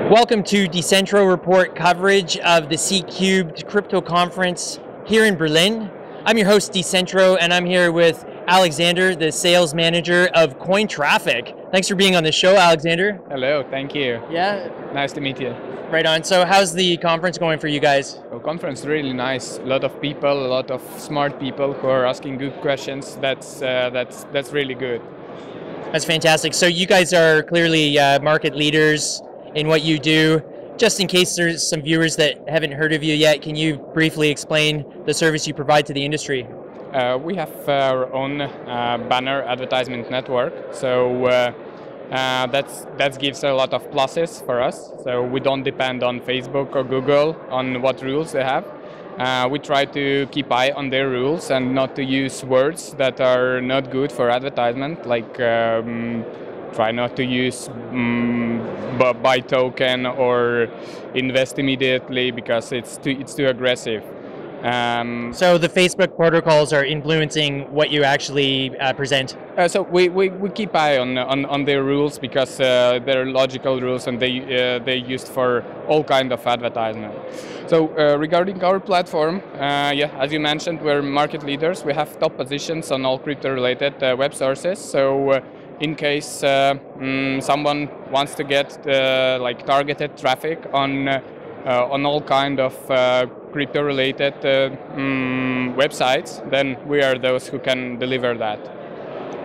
Welcome to Decentro report coverage of the C-Cubed crypto conference here in Berlin. I'm your host, Decentro, and I'm here with Aleksander, the sales manager of Coin Traffic. Thanks for being on the show, Aleksander. Hello, thank you. Yeah? Nice to meet you. Right on. So how's the conference going for you guys? The conference really nice. A lot of people, a lot of smart people who are asking good questions. That's really good. That's fantastic. So you guys are clearly market leaders in what you do. Just in case there's some viewers that haven't heard of you yet, can you briefly explain the service you provide to the industry? We have our own banner advertisement network, so that gives a lot of pluses for us. So we don't depend on Facebook or Google on what rules they have. We try to keep eye on their rules and not to use words that are not good for advertisement, like try not to use buy token or invest immediately because it's too aggressive. So the Facebook protocols are influencing what you actually present? So we keep eye on their rules because they're logical rules and they're used for all kind of advertisement. So regarding our platform, yeah, as you mentioned, we're market leaders. We have top positions on all crypto-related web sources. So in case someone wants to get like targeted traffic on all kind of crypto-related websites, then we are those who can deliver that.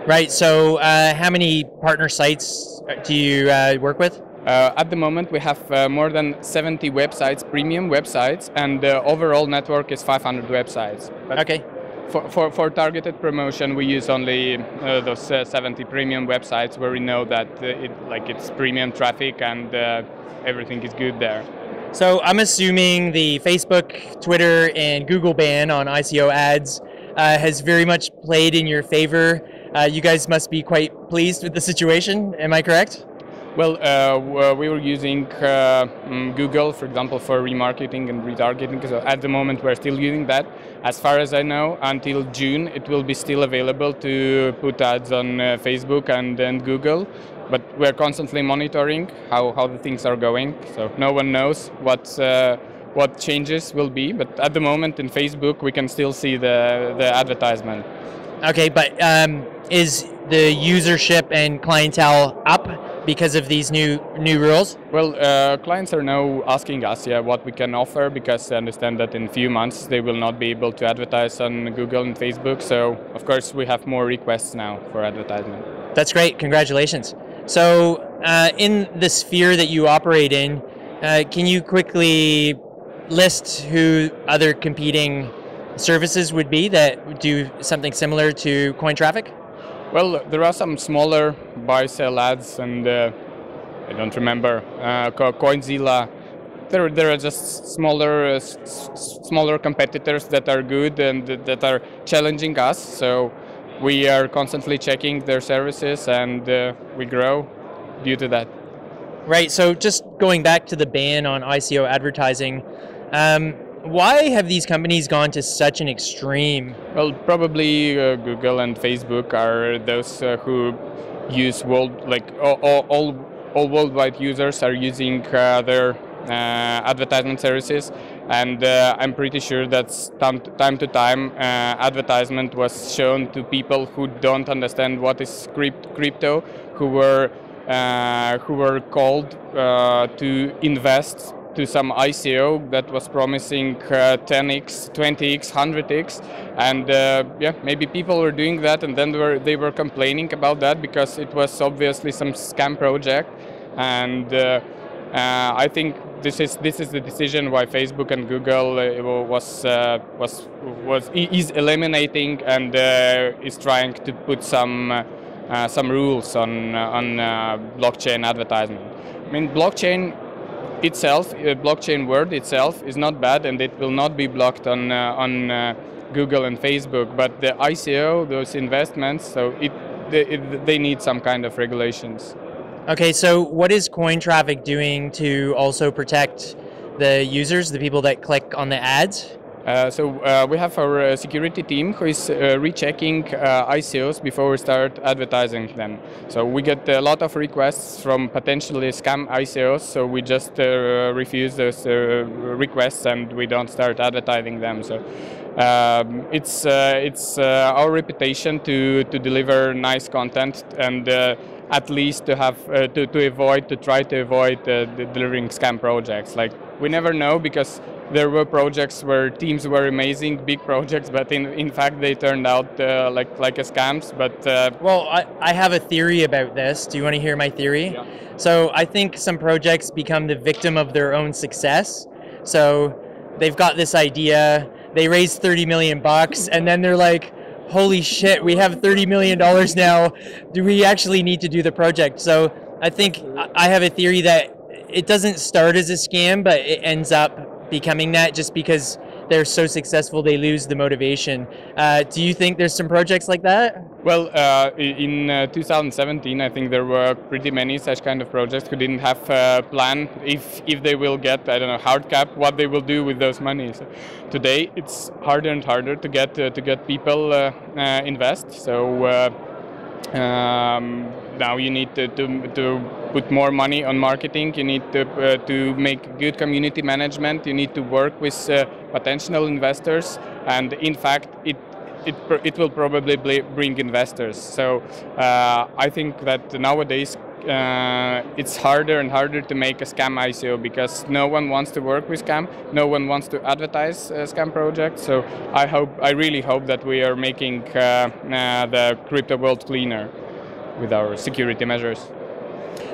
Right. So how many partner sites do you work with? At the moment, we have more than 70 websites, premium websites, and the overall network is 500 websites. But okay. For targeted promotion, we use only those 70 premium websites where we know that it's premium traffic and everything is good there. So I'm assuming the Facebook, Twitter, and Google ban on ICO ads has very much played in your favor. You guys must be quite pleased with the situation. Am I correct? Well, we were using Google, for example, for remarketing and retargeting. So at the moment, we're still using that. As far as I know, until June, it will be still available to put ads on Facebook and Google. But we're constantly monitoring how the things are going. So no one knows what changes will be. But at the moment, in Facebook, we can still see the advertisement. Okay, but is the usership and clientele up because of these new rules? Well, clients are now asking us what we can offer because they understand that in a few months they will not be able to advertise on Google and Facebook. So, of course, we have more requests now for advertisement. That's great. Congratulations. So, in the sphere that you operate in, can you quickly list who other competing services would be that do something similar to Coin Traffic? Well, there are some smaller buy-sell ads, and I don't remember, Coinzilla. There are just smaller competitors that are good and that are challenging us. So we are constantly checking their services, and we grow due to that. Right. So just going back to the ban on ICO advertising, why have these companies gone to such an extreme? Well, probably Google and Facebook are those who use all worldwide users are using their advertisement services, and I'm pretty sure that time to time advertisement was shown to people who don't understand what is crypto, who were called to invest to some ICO that was promising 10x, 20x, 100x, and yeah, maybe people were doing that, and then they were complaining about that because it was obviously some scam project, and I think this is the decision why Facebook and Google is eliminating and is trying to put some rules on blockchain advertisement. I mean, blockchain itself, blockchain word itself is not bad, and it will not be blocked on Google and Facebook. But the ICO, those investments, so they need some kind of regulations. Okay, so what is Coin Traffic doing to also protect the users, the people that click on the ads? We have our security team who is rechecking ICOs before we start advertising them. So we get a lot of requests from potentially scam ICOs, so we just refuse those requests and we don't start advertising them. So it's our reputation to deliver nice content and at least to have to try to avoid delivering scam projects. Like, we never know, because there were projects where teams were amazing, big projects, but in fact they turned out like a scams. But well, I have a theory about this. Do you want to hear my theory? Yeah. So I think some projects become the victim of their own success. So they've got this idea, they raise 30 million bucks, and then they're like, holy shit, we have $30 million now. Do we actually need to do the project? So I think I have a theory that it doesn't start as a scam, but it ends up becoming that just because they're so successful they lose the motivation. Do you think there's some projects like that? Well, in 2017, I think there were pretty many such kind of projects who didn't have a plan if they will get, I don't know, hard cap, what they will do with those monies. Today, it's harder and harder to get people invest. So now you need to put more money on marketing. You need to make good community management. You need to work with potential investors, and in fact, it will probably bring investors. So I think that nowadays it's harder and harder to make a scam ICO because no one wants to work with scam, no one wants to advertise scam projects. So I really hope that we are making the crypto world cleaner with our security measures.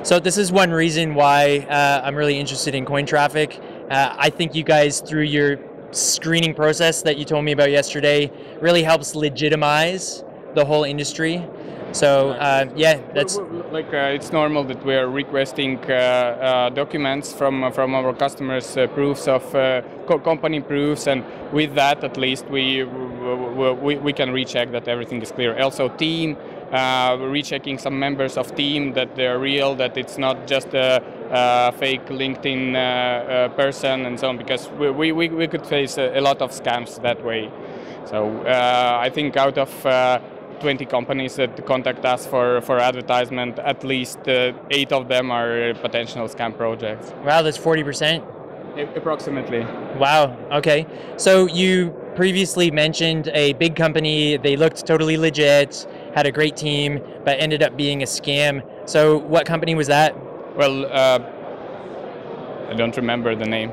So this is one reason why I'm really interested in coin traffic. I think you guys, through your screening process that you told me about yesterday, really helps legitimize the whole industry. So yeah, that's like it's normal that we are requesting documents from our customers, proofs of company proofs, and with that at least we can recheck that everything is clear. Also, team. Rechecking some members of team that they're real, that it's not just a fake LinkedIn person and so on, because we could face a lot of scams that way. So I think out of 20 companies that contact us for advertisement, at least 8 of them are potential scam projects. Wow, that's 40%. Approximately. Wow, okay. So you previously mentioned a big company, they looked totally legit, had a great team, but ended up being a scam. So what company was that? Well, I don't remember the name.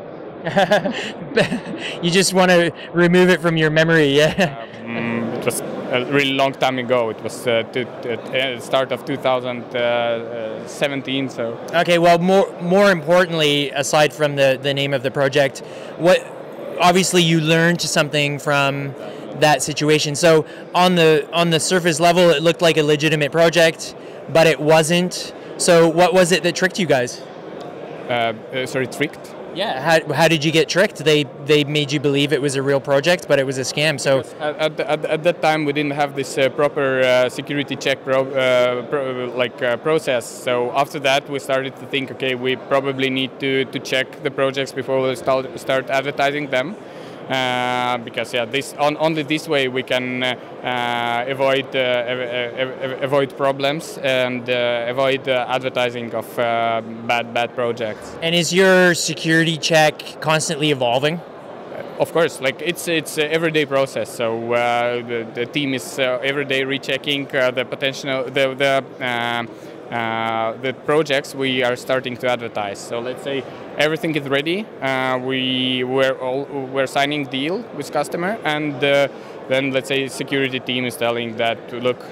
You just want to remove it from your memory, yeah? It was a really long time ago. It was start of 2017. So. Okay, well, more importantly, aside from the name of the project, obviously you learned something from that situation. So on the surface level, it looked like a legitimate project, but it wasn't. So what was it that tricked you guys? Sorry, tricked? Yeah. How did you get tricked? They made you believe it was a real project, but it was a scam. So at that time we didn't have this proper security check process. So after that we started to think, okay, we probably need to check the projects before we start advertising them. Because only this way we can avoid problems and avoid advertising of bad projects. And is your security check constantly evolving? Of course, like it's an everyday process. So the team is every day rechecking the potential the projects we are starting to advertise. So let's say everything is ready. We're signing deal with customer, and then let's say security team is telling that, look,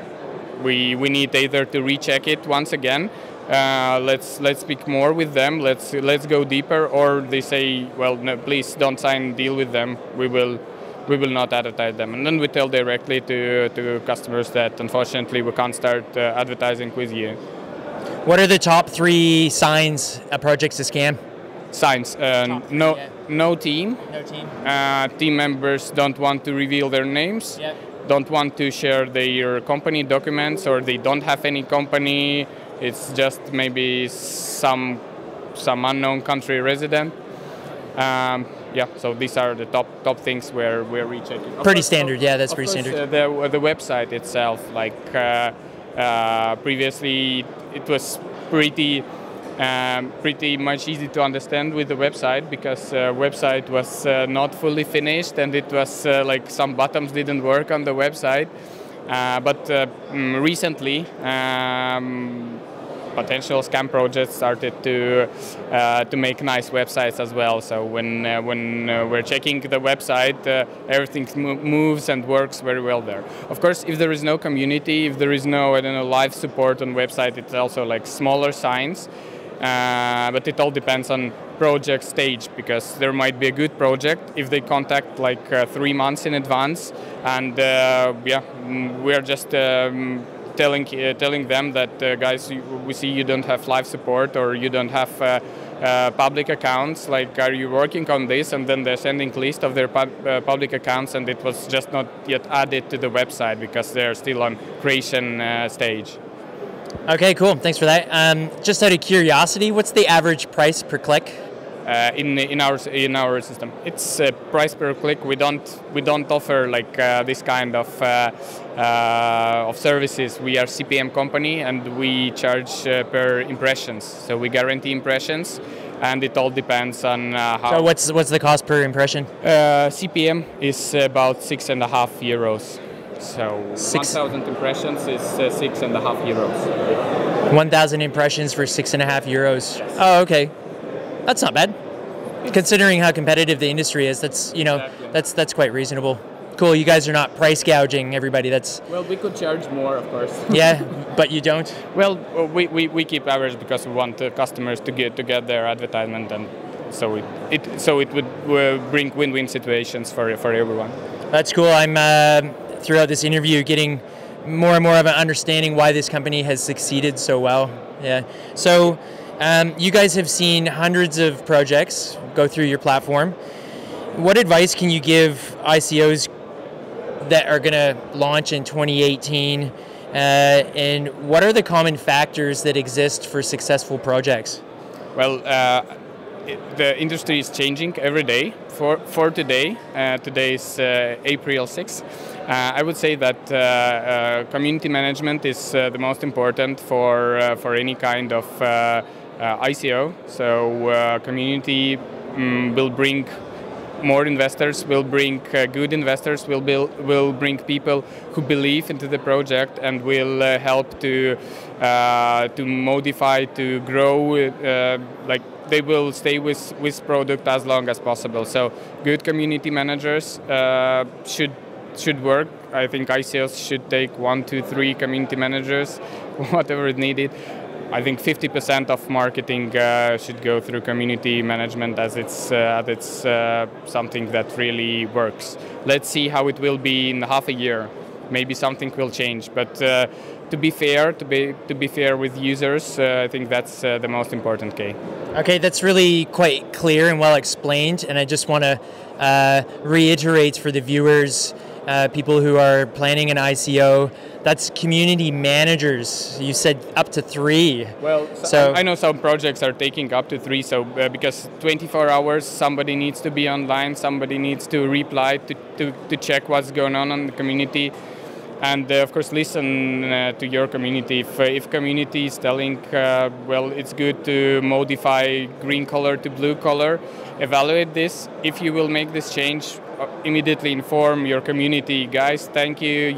we need either to recheck it once again. Let's speak more with them. Let's go deeper, or they say, well, no, please don't sign deal with them. We will not advertise them, and then we tell directly to customers that unfortunately we can't start advertising with you. What are the top 3 signs a project's a scam? Signs. No team. No team. Team members don't want to reveal their names. Yep. Don't want to share their company documents, or they don't have any company. It's just maybe some unknown country resident. yeah, so these are the top things where we check it. Pretty standard, yeah, that's pretty standard. The website itself, like previously, it was pretty much easy to understand with the website, because website was not fully finished, and it was like some buttons didn't work on the website. But recently, potential scam projects started to make nice websites as well. So when we're checking the website, everything moves and works very well there. Of course, if there is no community, if there is no live support on website, it's also like smaller signs. But it all depends on project stage, because there might be a good project if they contact like 3 months in advance, and we are just telling them that guys, we see you don't have live support, or you don't have public accounts, like, are you working on this? And then they're sending list of their public accounts, and it was just not yet added to the website because they're still on creation stage. Okay, cool. Thanks for that. Just out of curiosity, what's the average price per click? In our system, it's price per click. We don't offer like this kind of services. We are CPM company, and we charge per impressions. So we guarantee impressions, and it all depends on how. So what's the cost per impression? CPM is about €6.50. So 1,000 impressions is €6.50. 1,000 impressions for €6.50. Yes. Oh, okay. That's not bad. Considering how competitive the industry is, that's exactly. that's quite reasonable. Cool. You guys are not price gouging everybody. Well, we could charge more, of course. Yeah, but you don't. Well, we keep average because we want the customers to get their advertisement, and so it would bring win-win situations for everyone. That's cool. I'm throughout this interview getting more and more of an understanding why this company has succeeded so well. Yeah. So you guys have seen hundreds of projects go through your platform. What advice can you give ICOs that are going to launch in 2018? And what are the common factors that exist for successful projects? Well, the industry is changing every day. For today, today is April 6th. I would say that community management is the most important for any kind of ICO. So community will bring more investors, will bring good investors, will bring people who believe into the project, and will help to modify, to grow. Like they will stay with product as long as possible. So good community managers should work. I think ICOs should take 1, 2, 3 community managers, whatever is needed. I think 50% of marketing should go through community management, as it's something that really works. Let's see how it will be in half a year. Maybe something will change, but to be fair with users, I think that's the most important key. Okay, that's really quite clear and well explained, and I just want to reiterate for the viewers, people who are planning an ICO, that's community managers. You said up to 3. Well, so I know some projects are taking up to 3. So because 24 hours, somebody needs to be online, somebody needs to reply to check what's going on in the community, and of course listen to your community. If community is telling, well, it's good to modify green color to blue color, evaluate this. If you will make this change, immediately inform your community, guys, thank you,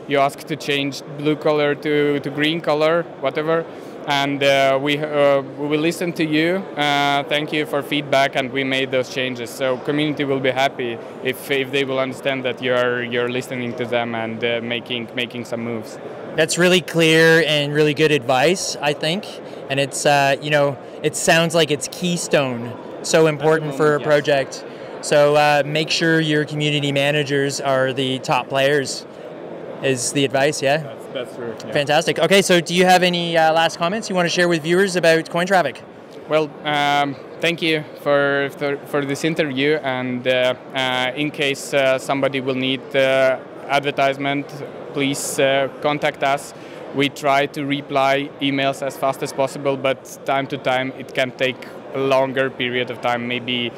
you asked to change blue color to green color, whatever, and we will listen to you, thank you for feedback, and we made those changes. So community will be happy if they will understand that you're listening to them and making some moves. That's really clear and really good advice, I think, and it's it sounds like it's keystone, so important for a project. So make sure your community managers are the top players, is the advice, yeah? That's true. Yeah. Fantastic. Okay, so do you have any last comments you want to share with viewers about Cointraffic? Well, thank you for this interview, and in case somebody will need advertisement, please contact us. We try to reply emails as fast as possible, but time to time it can take a longer period of time, maybe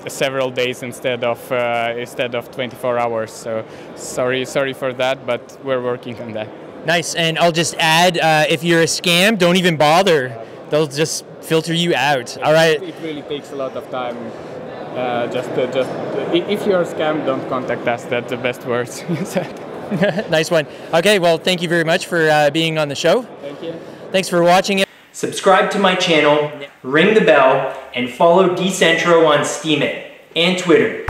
several days instead of 24 hours. So sorry for that, but we're working on that. Nice, and I'll just add, if you're a scam, don't even bother. They'll just filter you out. All right. It really takes a lot of time. If you're scammed, don't contact us. That's the best words you said. Nice one. Okay, well, thank you very much for being on the show. Thank you. Thanks for watching it. Subscribe to my channel, ring the bell, and follow Decentro on Steemit and Twitter.